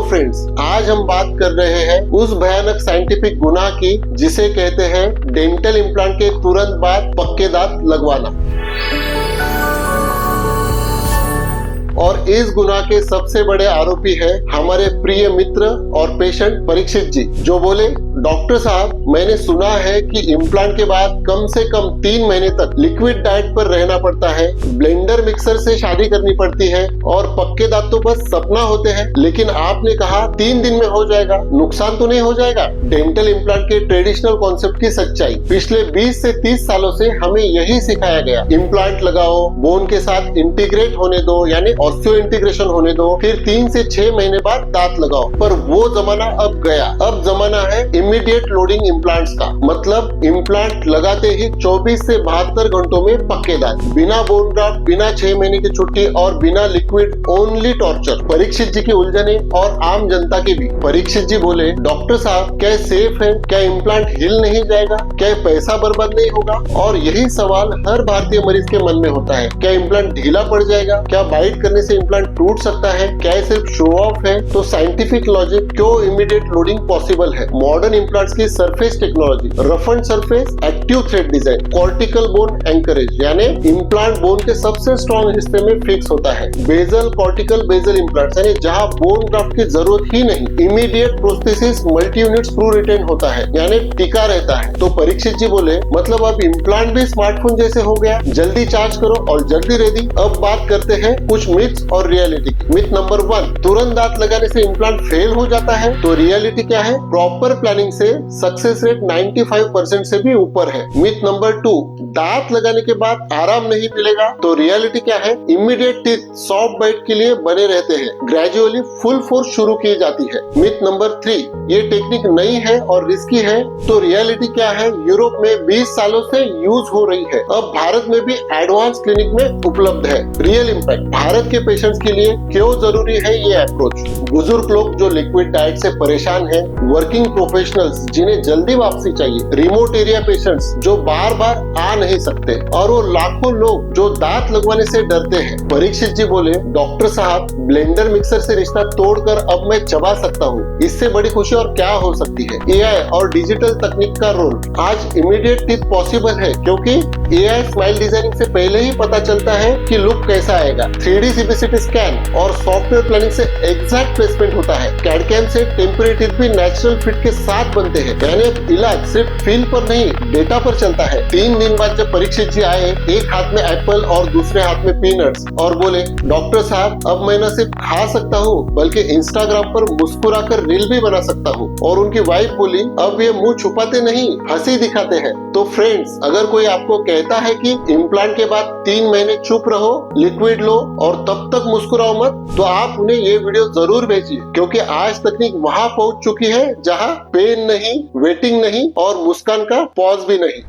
Friends, आज हम बात कर रहे हैं उस भयानक साइंटिफिक गुनाह की जिसे कहते हैं डेंटल इम्प्लांट के तुरंत बाद पक्के दांत लगवाना। और इस गुनाह के सबसे बड़े आरोपी है हमारे प्रिय मित्र और पेशेंट परीक्षित जी, जो बोले, डॉक्टर साहब, मैंने सुना है कि इम्प्लांट के बाद कम से कम 3 महीने तक लिक्विड डाइट पर रहना पड़ता है, ब्लेंडर मिक्सर से शादी करनी पड़ती है और पक्के दांत तो बस सपना होते हैं, लेकिन आपने कहा 3 दिन में हो जाएगा, नुकसान तो नहीं हो जाएगा? डेंटल इम्प्लांट के ट्रेडिशनल कॉन्सेप्ट की सच्चाई। पिछले 20 से 30 सालों से हमें यही सिखाया गया, इम्प्लांट लगाओ, बोन के साथ इंटीग्रेट होने दो, यानी ऑस्टियो इंटीग्रेशन होने दो, फिर 3 से 6 महीने बाद दांत लगाओ। पर वो जमाना अब गया। अब जमाना है इमीडिएट लोडिंग इम्प्लांट्स का। मतलब इम्प्लांट लगाते ही 24 से 72 घंटों में पक्के दांत, बिना बोन ग्राफ्ट, बिना 6 महीने की छुट्टी और बिना लिक्विड, ओनली टॉर्चर। परीक्षित जी की उलझने और आम जनता की भी। परीक्षित जी बोले, डॉक्टर साहब, क्या सेफ है? क्या इम्प्लांट हिल नहीं जाएगा? क्या पैसा बर्बाद नहीं होगा? और यही सवाल हर भारतीय मरीज के मन में होता है। क्या इम्प्लांट ढीला पड़ जाएगा? क्या बाइट करने से इम्प्लांट टूट सकता है? क्या ये सिर्फ शो ऑफ है? तो साइंटिफिक लॉजिक, क्यों इमीडिएट लोडिंग पॉसिबल है? मॉडर्न इम्प्लांट्स की surface technology, rough and surface, active thread design, cortical bone anchorage, यानी इम्प्लांट बोन के सबसे स्ट्रॉन्ग हिस्से में फिक्स होता है। बेजल, कॉर्टिकल बेजल इम्प्लांट्स, यानी जहां बोन ग्राफ्ट की जरूरत ही नहीं। Immediate prosthesis, multi unit screw retain होता है, यानी टिका रहता है। तो परीक्षित जी बोले, मतलब अब इम्प्लांट भी स्मार्टफोन जैसे हो गया, जल्दी चार्ज करो और जल्दी रेडी। अब बात करते हैं कुछ मिथ्स और रियलिटी की। मिथ नंबर 1, तुरंत दांत लगाने से इम्प्लांट फेल हो जाता है। तो रियलिटी क्या है? प्रॉपर प्लानिंग से सक्सेस रेट 95% से भी ऊपर है। मिथ नंबर 2, दांत लगाने के बाद आराम नहीं मिलेगा। तो रियलिटी क्या है? इमीडिएट टीथ सॉफ्ट बाइट के लिए बने रहते हैं, ग्रेजुअली फुल फोर्स शुरू की जाती है। मिथ नंबर 3, ये टेक्निक नई है और रिस्की है। तो रियलिटी क्या है? यूरोप में 20 सालों से यूज हो रही है, अब भारत में भी एडवांस क्लिनिक में उपलब्ध है। रियल इम्पैक्ट, भारत के पेशेंट्स के लिए क्यों जरूरी है ये अप्रोच? बुजुर्ग लोग जो लिक्विड डाइट से परेशान हैं, वर्किंग प्रोफेशनल्स जिन्हें जल्दी वापसी चाहिए, रिमोट एरिया पेशेंट्स जो बार बार आ नहीं सकते, और वो लाखों लोग जो दांत लगवाने से डरते हैं। परीक्षित जी बोले, डॉक्टर साहब, ब्लेंडर मिक्सर से रिश्ता तोड़कर अब मैं चबा सकता हूँ, इससे बड़ी खुशी और क्या हो सकती है? एआई और डिजिटल तकनीक का रोल। आज इमीडिएट टीथ पॉसिबल है क्योंकि एआई स्माइल डिजाइनिंग से पहले ही पता चलता है कि लुक कैसा आएगा। 3D सीबीसीटी स्कैन और सॉफ्टवेयर प्लानिंग से एग्जैक्ट प्लेसमेंट होता है। कैड-कैम से टेम्परेरी टीथ भी नेचुरल फिट के साथ बनते हैं, यानी इलाज सिर्फ फील पर नहीं, डेटा पर चलता है। 3 दिन बाद जब परीक्षित जी आए, एक हाथ में एप्पल और दूसरे हाथ में पीनट्स, और बोले, डॉक्टर साहब, अब मैं न सिर्फ खा सकता हूँ बल्कि इंस्टाग्राम पर मुस्कुराकर रील भी बना सकता हूँ। और उनकी वाइफ बोली, अब ये मुंह छुपाते नहीं, हंसी दिखाते हैं। तो फ्रेंड्स, अगर कोई आपको कहता है कि इम्प्लांट के बाद 3 महीने चुप रहो, लिक्विड लो और तब तक मुस्कुराओ मत, तो आप उन्हें ये वीडियो जरूर भेजिए, क्योंकि आज तकनीक वहां पहुंच चुकी है जहां पेन नहीं, वेटिंग नहीं और मुस्कान का पॉज भी नहीं।